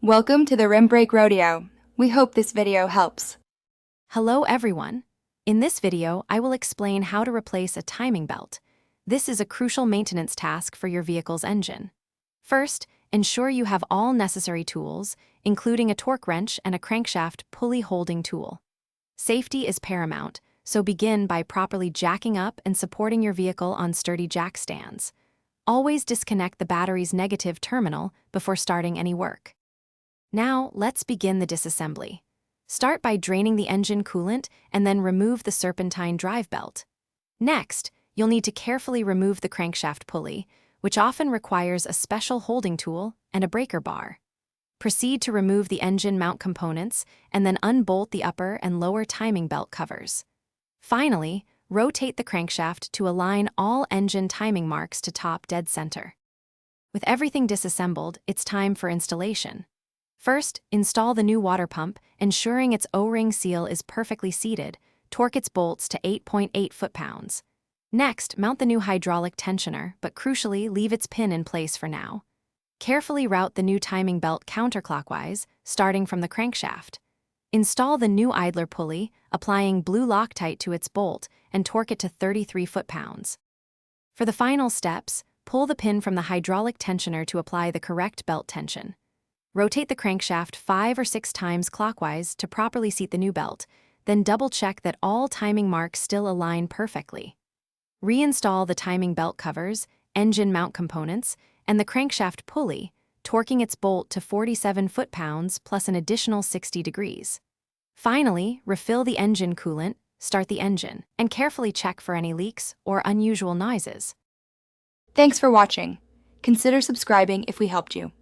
Welcome to the Rim Brake Rodeo. We hope this video helps. Hello everyone. In this video, I will explain how to replace a timing belt. This is a crucial maintenance task for your vehicle's engine. First, ensure you have all necessary tools, including a torque wrench and a crankshaft pulley holding tool. Safety is paramount, so begin by properly jacking up and supporting your vehicle on sturdy jack stands. Always disconnect the battery's negative terminal before starting any work. Now, let's begin the disassembly. Start by draining the engine coolant and then remove the serpentine drive belt. Next, you'll need to carefully remove the crankshaft pulley, which often requires a special holding tool and a breaker bar. Proceed to remove the engine mount components and then unbolt the upper and lower timing belt covers. Finally, rotate the crankshaft to align all engine timing marks to top dead center. With everything disassembled, it's time for installation. First, install the new water pump, ensuring its O-ring seal is perfectly seated. Torque its bolts to 8.8 foot-pounds. Next, mount the new hydraulic tensioner, but crucially, leave its pin in place for now. Carefully route the new timing belt counterclockwise, starting from the crankshaft. Install the new idler pulley, applying blue Loctite to its bolt, and torque it to 33 foot-pounds. For the final steps, pull the pin from the hydraulic tensioner to apply the correct belt tension. Rotate the crankshaft 5 or 6 times clockwise to properly seat the new belt, then double-check that all timing marks still align perfectly. Reinstall the timing belt covers, engine mount components, and the crankshaft pulley, torquing its bolt to 47 foot-pounds plus an additional 60 degrees. Finally, refill the engine coolant, start the engine, and carefully check for any leaks or unusual noises. Thanks for watching. Consider subscribing if we helped you.